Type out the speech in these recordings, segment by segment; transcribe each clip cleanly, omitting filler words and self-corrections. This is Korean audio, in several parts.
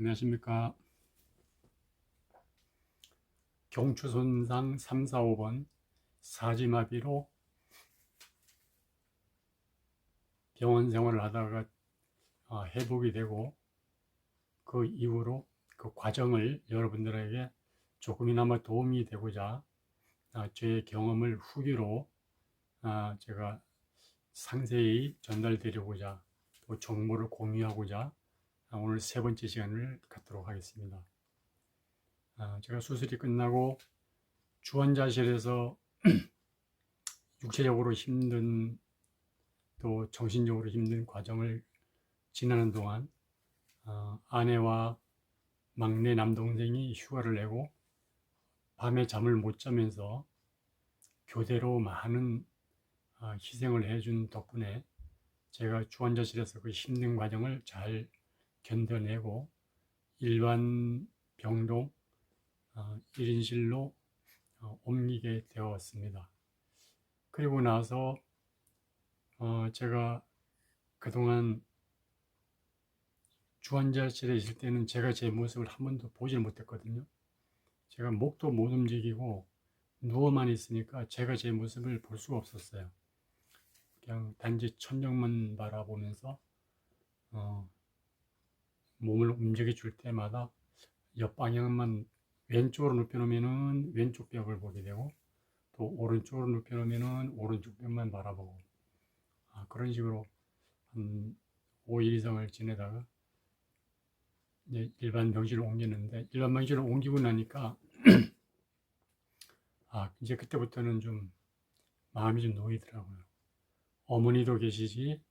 안녕하십니까. 경추손상 3, 4, 5번 사지마비로 병원 생활을 하다가 회복이 되고 그 이후로 그 과정을 여러분들에게 조금이나마 도움이 되고자 저의 경험을 후기로 제가 상세히 전달드리고자 또 정보를 공유하고자 오늘 세 번째 시간을 갖도록 하겠습니다. 제가 수술이 끝나고 주환자실에서 육체적으로 힘든 또 정신적으로 힘든 과정을 지나는 동안 아내와 막내 남동생이 휴가를 내고 밤에 잠을 못 자면서 교대로 많은 희생을 해준 덕분에 제가 주환자실에서 그 힘든 과정을 잘 견뎌내고 일반 병동 1인실로 옮기게 되었습니다. 그리고 나서 제가 그동안 주환자실에 있을 때는 제가 제 모습을 한 번도 보질 못했거든요. 제가 목도 못 움직이고 누워만 있으니까 제가 제 모습을 볼 수가 없었어요. 그냥 단지 천정만 바라보면서 몸을 움직여 줄 때마다 옆방향만 왼쪽으로 눕혀놓으면 왼쪽 벽을 보게 되고 또 오른쪽으로 눕혀놓으면 오른쪽 벽만 바라보고 그런 식으로 한 5일 이상을 지내다가 이제 일반 병실로 옮겼는데 일반 병실로 옮기고 나니까 이제 그때부터는 좀 마음이 좀 놓이더라고요. 어머니도 계시지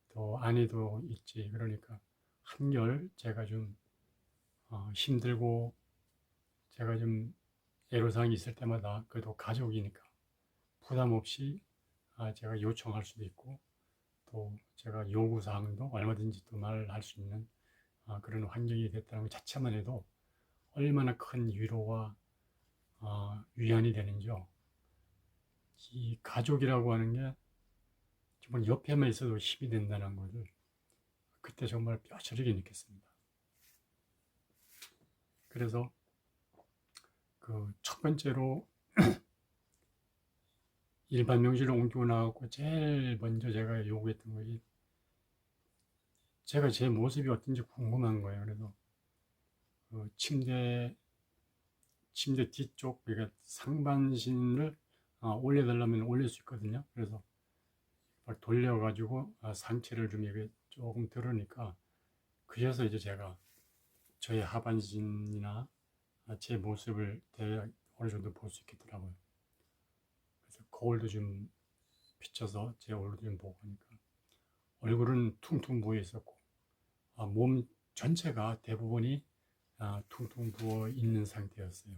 또 아내도 있지 그러니까 한결 제가 좀 힘들고 제가 좀 애로사항이 있을 때마다 그래도 가족이니까 부담 없이 제가 요청할 수도 있고 또 제가 요구사항도 얼마든지 또 말할 수 있는 그런 환경이 됐다는 것 자체만 해도 얼마나 큰 위로와 위안이 되는지요. 이 가족이라고 하는 게 정말 옆에만 있어도 힘이 된다는 것을 그때 정말 뼈저리게 느꼈습니다. 그래서 그 첫 번째로 일반 병실로 옮기고 나가고 제일 먼저 제가 요구했던 것이 제가 제 모습이 어떤지 궁금한 거예요. 그래서 침대 뒤쪽 그러니까 상반신을 올려달라면 올릴 수 있거든요. 그래서 돌려가지고 상체를 좀 이렇게 조금 들으니까 그래서 이제 제가 저의 하반신이나 제 모습을 어느 정도 볼 수 있겠더라고요. 그래서 거울도 좀 비춰서 제 얼굴도 좀 보고 하니까 얼굴은 퉁퉁 부어 있었고 몸 전체가 대부분이 퉁퉁 부어 있는 상태였어요.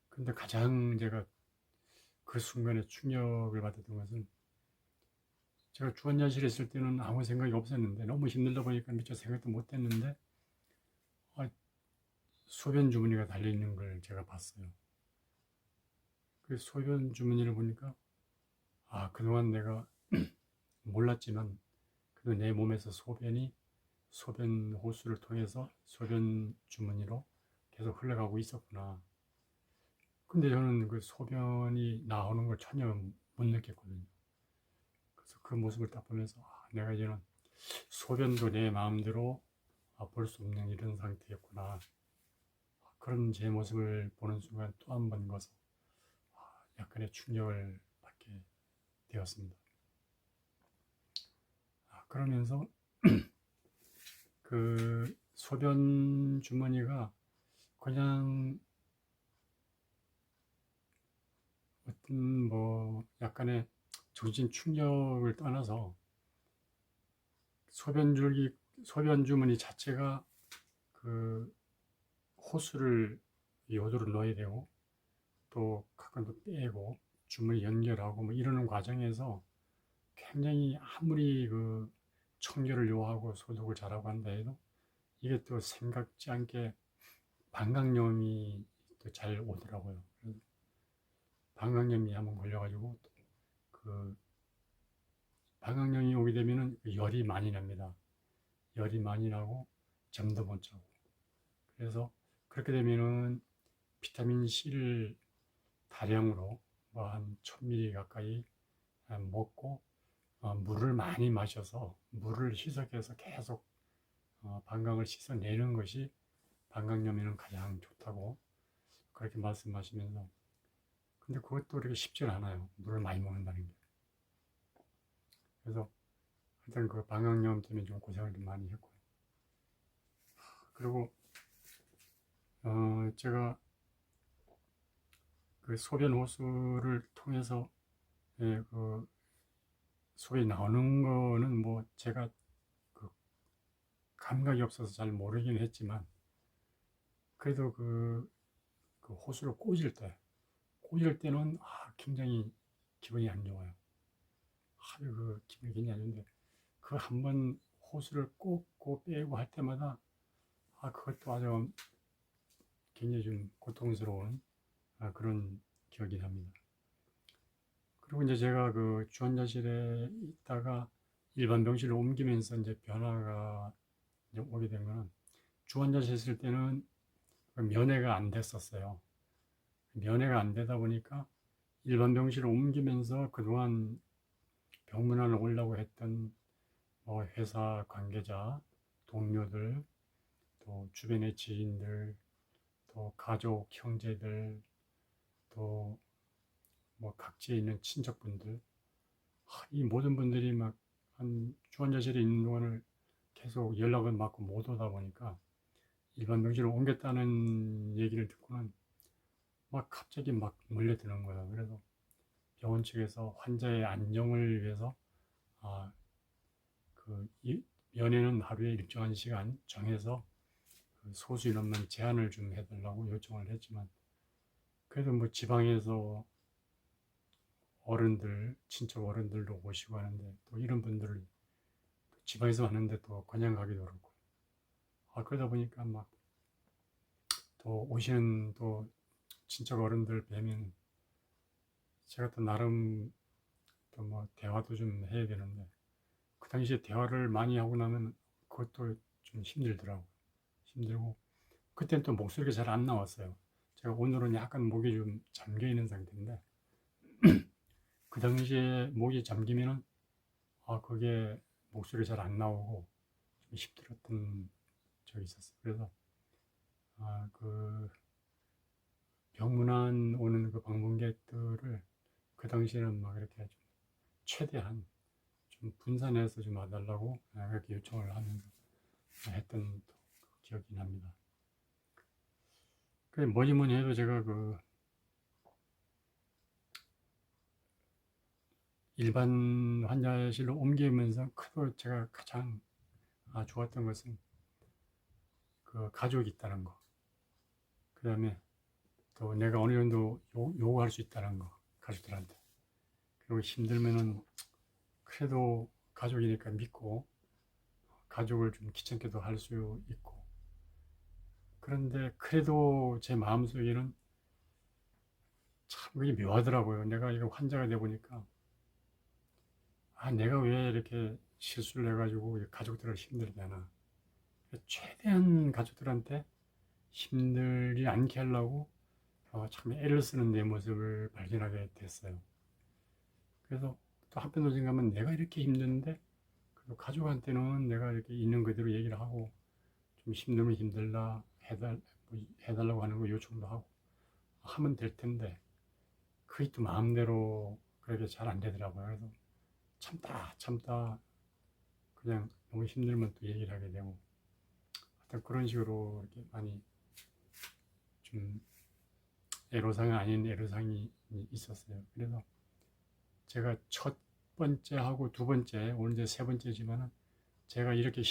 근데 가장 제가 그 순간에 충격을 받았던 것은 제가 주환자실에 있을 때는 아무 생각이 없었는데 너무 힘들다 보니까 미처 생각도 못 했는데 소변 주머니가 달려있는 걸 제가 봤어요. 그 소변 주머니를 보니까 그동안 내가 몰랐지만 그래도 내 몸에서 소변 호수를 통해서 소변 주머니로 계속 흘러가고 있었구나. 근데 저는 그 소변이 나오는 걸 전혀 못 느꼈거든요. 그래서 그 모습을 딱 보면서 내가 이제는 소변도 내 마음대로 볼 수 없는 이런 상태였구나. 그런 제 모습을 보는 순간 또 한 번 가서 약간의 충격을 받게 되었습니다. 그러면서 그 소변 주머니가 그냥 어떤 약간의 정신 충격을 떠나서 소변 주머니 자체가 그 호수를 요도로 넣어야 되고 또 가끔 또 빼고 주머니 연결하고 이러는 과정에서 굉장히 아무리 그 청결을 요하고 소독을 잘하고 한다 해도 이게 또 생각지 않게 방광염이 또 잘 오더라고요. 방광염이 한번 걸려가지고 그 방광염이 오게 되면은 열이 많이 납니다. 열이 많이 나고 잠도 못 자고. 그래서 그렇게 되면은 비타민 C를 다량으로 뭐 한 1000ml 가까이 먹고 물을 많이 마셔서 물을 희석해서 계속 방광을 씻어내는 것이 방광염에는 가장 좋다고 그렇게 말씀하시면서, 근데 그것도 그렇게 쉽진 않아요. 물을 많이 먹는다는 게. 그래서 하여튼 그 방광염 때문에 좀 고생을 좀 많이 했고요. 그리고 제가 그 소변 호수를 통해서 그 속에 나오는 거는 뭐 제가 그 감각이 없어서 잘 모르긴 했지만, 그래도 그 호수를 꽂을 때는 굉장히 기분이 안 좋아요. 아주 그 기분이 굉장히 안 좋은데, 그 한 번 호수를 꽂고 빼고 할 때마다 그것도 아주 굉장히 좀 고통스러운 그런 기억이 납니다. 그리고 이제 제가 그 주환자실에 있다가 일반 병실로 옮기면서 이제 변화가 이제 오게 된 거는, 주환자실 있을 때는 면회가 안 됐었어요. 면회가 안 되다 보니까 일반 병실로 옮기면서 그동안 병문안을 오려고 했던 뭐 회사 관계자, 동료들, 또 주변의 지인들, 또 가족, 형제들, 또 뭐 각지에 있는 친척분들, 이 모든 분들이 막 한 주환자실에 있는 동안을 계속 연락을 받고 못 오다 보니까 일반 병실로 옮겼다는 얘기를 듣고는 막 갑자기 막 몰려드는 거예요. 그래서 병원 측에서 환자의 안정을 위해서 아, 그 면회는 하루에 일정한 시간 정해서 그 소수 인원만 제한을 좀 해달라고 요청을 했지만, 그래도 뭐 지방에서 어른들, 친척 어른들도 오시고 하는데 또 이런 분들을 지방에서 하는데 또 그냥 가기도 그렇고, 그러다 보니까 막 또 오시는 또 친척 어른들 뵈면 제가 또 나름 또 뭐 대화도 좀 해야 되는데, 그 당시에 대화를 많이 하고 나면 그것도 좀 힘들더라고요. 힘들고 그때는 또 목소리가 잘 안 나왔어요. 제가 오늘은 약간 목이 좀 잠겨 있는 상태인데, 그 당시에 목이 잠기면은 그게 목소리 잘 안 나오고 좀 힘들었던 적이 있었어요. 그래서 그 병문안 오는 그 방문객들을 그 당시에는 막 이렇게 좀 최대한 좀 분산해서 좀 와달라고 그렇게 요청을 하면서 했던 기억이 납니다. 그 뭐니 뭐니 해도 제가 그 일반 환자실로 옮기면서 크도 제가 가장 좋았던 것은 그 가족이 있다는 거. 그 다음에 또 내가 어느 정도 요구할 수 있다는 거, 가족들한테. 그리고 힘들면은 그래도 가족이니까 믿고 가족을 좀 귀찮게도 할 수 있고. 그런데 그래도 제 마음속에는 참 그게 묘하더라고요. 내가 이거 환자가 돼 보니까 내가 왜 이렇게 실수를 해가지고 가족들을 힘들게 하나. 최대한 가족들한테 힘들지 않게 하려고 참 애를 쓰는 내 모습을 발견하게 됐어요. 그래서 또 한편으로 생각하면 내가 이렇게 힘든데 그래도 가족한테는 내가 이렇게 있는 그대로 얘기를 하고 좀 힘들면 힘들다 해달라고 하는 거 요청도 하고 하면 될 텐데, 그게 또 마음대로 그렇게 잘 안 되더라고요. 그래서 참다 그냥 너무 힘들면 또 얘기를 하게 되고, 하여튼 그런 식으로 이렇게 많이 좀 애로사항 아닌 애로사항이 있었어요. 그래서 제가 첫 번째하고 두 번째, 오늘 이제 세 번째지만은 제가 이렇게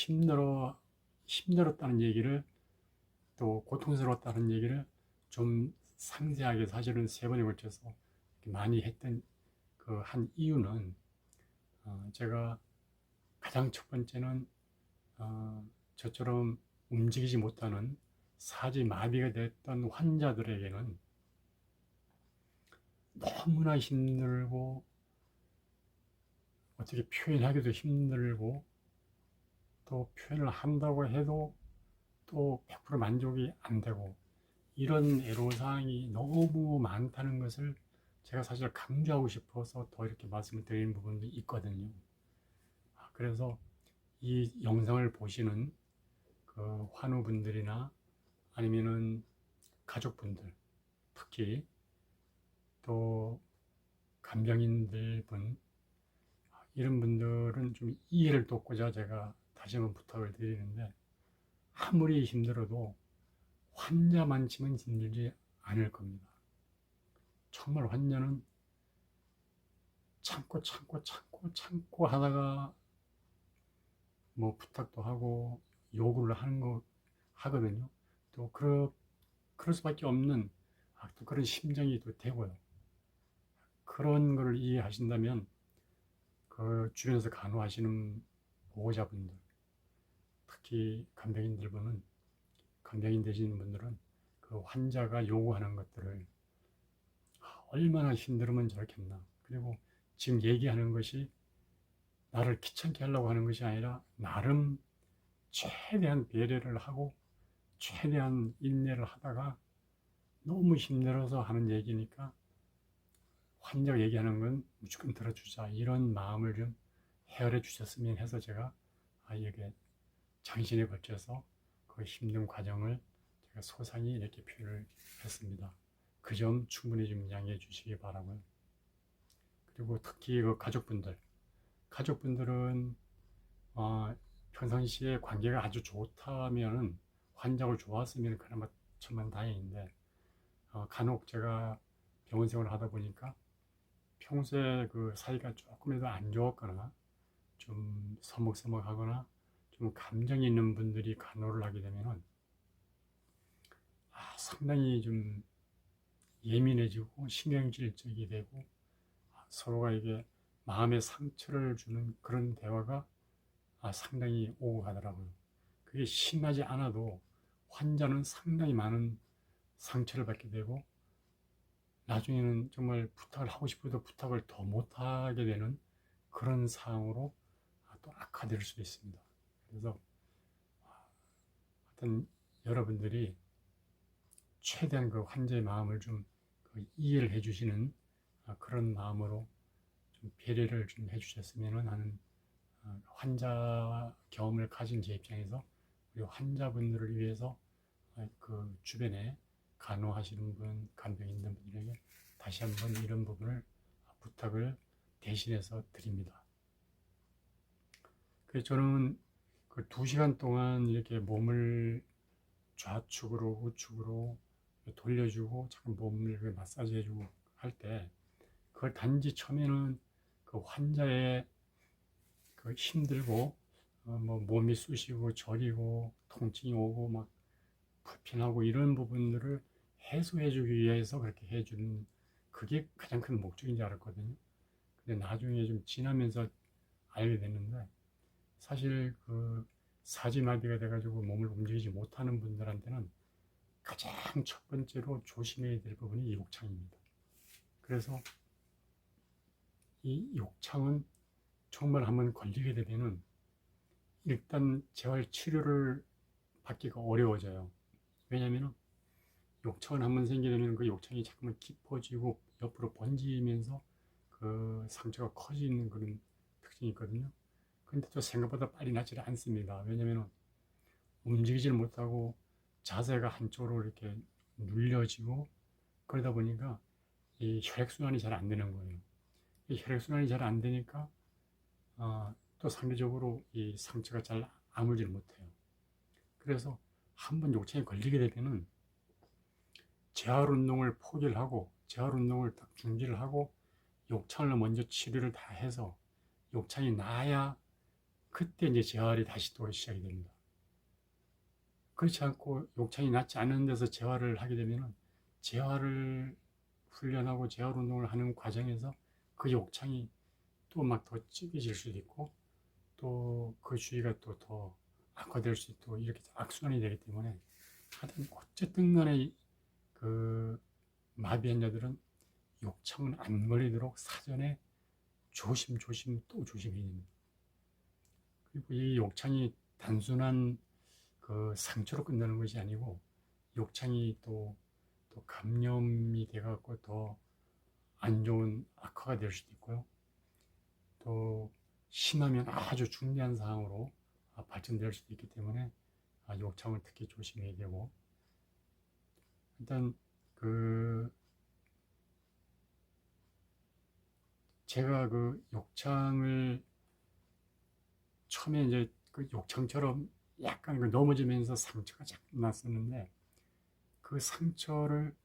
힘들었다는 얘기를, 또 고통스러웠다는 얘기를 좀 상세하게 사실은 세 번에 걸쳐서 많이 했던 그 한 이유는, 제가 가장 첫 번째는 저처럼 움직이지 못하는 사지 마비가 됐던 환자들에게는 너무나 힘들고 어떻게 표현하기도 힘들고 또 표현을 한다고 해도 또 100% 만족이 안 되고 이런 애로사항이 너무 많다는 것을 제가 사실 강조하고 싶어서 더 이렇게 말씀을 드리는 부분도 있거든요. 그래서 이 영상을 보시는 그 환우분들이나 아니면은 가족분들, 특히 또 간병인들 분, 이런 분들은 좀 이해를 돕고자 제가 다시 한번 부탁을 드리는데, 아무리 힘들어도 환자만치면 힘들지 않을 겁니다. 정말 환자는 참고 하다가 뭐 부탁도 하고 요구를 하는 거 하거든요. 또 그럴 수밖에 없는 또 그런 심정이 또 되고요. 그런 걸 이해하신다면 그 주변에서 간호하시는 보호자분들, 특히 간병인 되시는 분들은 그 환자가 요구하는 것들을 얼마나 힘들으면 저렇겠나. 그리고 지금 얘기하는 것이 나를 귀찮게 하려고 하는 것이 아니라 나름 최대한 배려를 하고 최대한 인내를 하다가 너무 힘들어서 하는 얘기니까 환자가 얘기하는 건 무조건 들어주자, 이런 마음을 좀 헤아려 주셨으면 해서 제가 이게 장신에 걸쳐서 그 힘든 과정을 제가 소상히 이렇게 표현을 했습니다. 그 점 충분히 좀 양해해 주시기 바라고요. 그리고 특히 그 가족분들은 평상시에 관계가 아주 좋다면, 환자가 좋았으면 그나마 천만 다행인데, 간혹 제가 병원 생활을 하다 보니까 평소에 그 사이가 조금이라도 안 좋았거나 좀 서먹서먹하거나 좀 감정이 있는 분들이 간호를 하게 되면은 상당히 좀 예민해지고 신경질적이 되고 서로가 이게 마음의 상처를 주는 그런 대화가 상당히 오고 가더라고요. 그게 심하지 않아도 환자는 상당히 많은 상처를 받게 되고 나중에는 정말 부탁을 하고 싶어도 부탁을 더 못하게 되는 그런 상황으로 또 악화될 수도 있습니다. 그래서 하여튼 여러분들이 최대한 그 환자의 마음을 좀 이해를 해주시는 그런 마음으로 좀 배려를 좀 해주셨으면 하는 환자 경험을 가진 제 입장에서 우리 환자분들을 위해서 그 주변에 간호하시는 분, 간병인 분들에게 다시 한번 이런 부분을 부탁을 대신해서 드립니다. 그래서 저는 그 2시간 동안 이렇게 몸을 좌측으로 우측으로 돌려주고 자꾸 몸을 마사지 해주고 할 때 그걸 단지 처음에는 그 환자의 그 힘들고 뭐 몸이 쑤시고 저리고 통증이 오고 막 불편하고 이런 부분들을 해소해 주기 위해서 그렇게 해주는, 그게 가장 큰 목적인 줄 알았거든요. 근데 나중에 좀 지나면서 알게 됐는데, 사실 그 사지마비가 돼가지고 몸을 움직이지 못하는 분들한테는 가장 첫 번째로 조심해야 될 부분이 이 욕창입니다. 그래서 이 욕창은 정말 한번 걸리게 되면은 일단 재활 치료를 받기가 어려워져요. 왜냐하면 욕창을 한번 생기게 되면 그 욕창이 자꾸만 깊어지고 옆으로 번지면서 그 상처가 커지는 그런 특징이 있거든요. 근데 또 생각보다 빨리 낫지 않습니다. 왜냐하면 움직이질 못하고 자세가 한쪽으로 이렇게 눌려지고 그러다 보니까 이 혈액순환이 잘 안 되는 거예요. 이 혈액순환이 잘 안 되니까 또 상대적으로 이 상처가 잘 아물지를 못해요. 그래서 한번 욕창에 걸리게 되면은 재활 운동을 포기를 하고 재활 운동을 딱 중지를 하고 욕창을 먼저 치료를 다 해서 욕창이 나야 그때 이제 재활이 다시 또 시작이 됩니다. 그렇지 않고 욕창이 낫지 않은 데서 재활을 하게 되면은 재활을 훈련하고 재활 운동을 하는 과정에서 그 욕창이 또 막 더 찌개질 수도 있고 또 그 주의가 또 더 악화될 수 있고 이렇게 악순환이 되기 때문에 하여튼 어쨌든 간에 그 마비 환자들은 욕창은 안 걸리도록 사전에 조심조심 또 조심해야 됩니다. 그리고 이 욕창이 단순한 그 상처로 끝나는 것이 아니고 욕창이 또 감염이 돼갖고 더 안 좋은 악화가 될 수도 있고요. 또 심하면 아주 중대한 상황으로 발전될 수도 있기 때문에 욕창을 특히 조심해야 되고, 일단 그 제가 그 욕창을 처음에 이제 그 욕창처럼 약간 그 넘어지면서 상처가 자꾸 났었는데, 그 상처를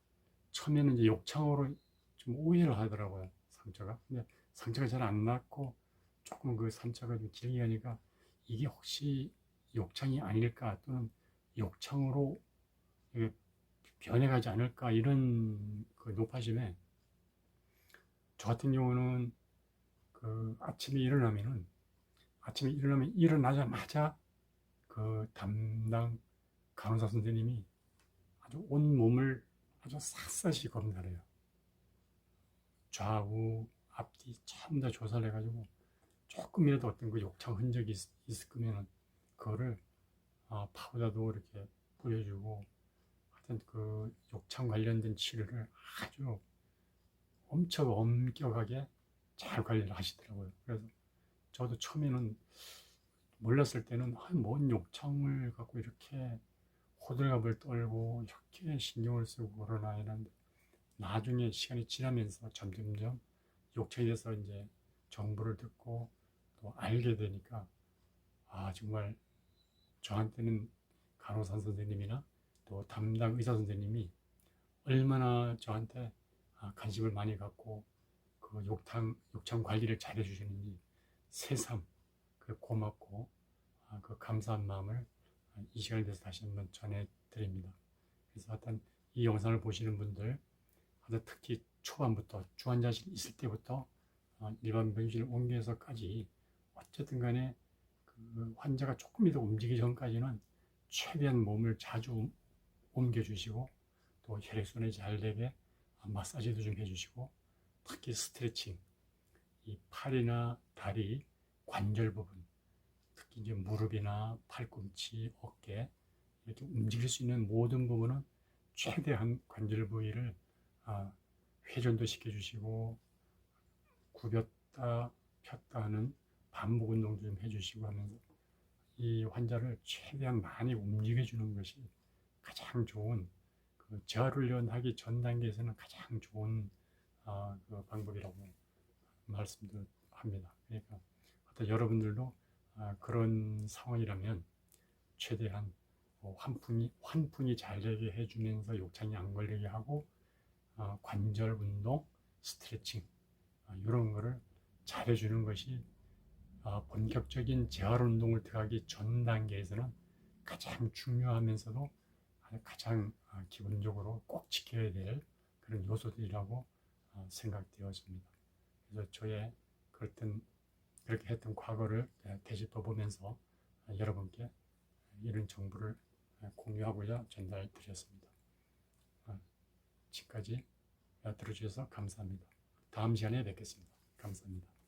처음에는 이제 욕창으로 좀 오해를 하더라고요. 상처가. 근데 상처가 잘 안 났고 조금 그 상처가 좀 길게 가니까 이게 혹시 욕창이 아닐까, 또는 욕창으로 이게 변해가지 않을까, 이런 그 높아짐에, 저 같은 경우는 그 아침에 일어나면 일어나자마자 그 담당 간호사 선생님이 아주 온 몸을 아주 샅샅이 검사를 해요. 좌우 앞뒤 전부 다 조사를 해가지고 조금이라도 어떤 그 욕창 흔적이 있을 거면은 그거를 파우더도 이렇게 뿌려주고, 하여튼 그 욕창 관련된 치료를 아주 엄청 엄격하게 잘 관리를 하시더라고요. 그래서 저도 처음에는 몰랐을 때는 뭔 욕창을 갖고 이렇게 호들갑을 떨고 이렇게 신경을 쓰고 그러나 했는데, 나중에 시간이 지나면서 점점점 욕창에 대해서 이제 정보를 듣고 또 알게 되니까, 정말 저한테는 간호사 선생님이나 또 담당 의사 선생님이 얼마나 저한테 관심을 많이 갖고 그 욕창 관리를 잘 해주시는지 새삼 그 고맙고 그 감사한 마음을 이 시간에 대해서 다시 한번 전해드립니다. 그래서 하여튼 이 영상을 보시는 분들, 특히 초반부터 중환자실 있을 때부터 일반 병실을 옮겨서까지 어쨌든 간에 그 환자가 조금이라도 움직이기 전까지는 최대한 몸을 자주 옮겨주시고, 또 혈액순환이 잘 되게 마사지도 좀 해주시고, 특히 스트레칭, 이 팔이나 다리 관절 부분, 특히 이제 무릎이나 팔꿈치, 어깨 이렇게 움직일 수 있는 모든 부분은 최대한 관절 부위를 회전도 시켜주시고, 굽혔다 폈다 하는 반복 운동도 좀 해주시고 하면서 이 환자를 최대한 많이 움직여주는 것이 가장 좋은, 그 재활훈련하기 전 단계에서는 가장 좋은 그 방법이라고 말씀도 합니다. 그러니까 어떤 여러분들도 그런 상황이라면 최대한 환풍이 잘 되게 해주면서 욕창이 안 걸리게 하고, 관절 운동, 스트레칭 이런 거를 잘 해주는 것이 본격적인 재활 운동을 들어가기 전 단계에서는 가장 중요하면서도 가장 기본적으로 꼭 지켜야 될 그런 요소들이라고 생각되어집니다. 그래서 저의 그렇게 했던 과거를 되짚어 보면서 여러분께 이런 정보를 공유하고자 전달드렸습니다. 지금까지 들어주셔서 감사합니다. 다음 시간에 뵙겠습니다. 감사합니다.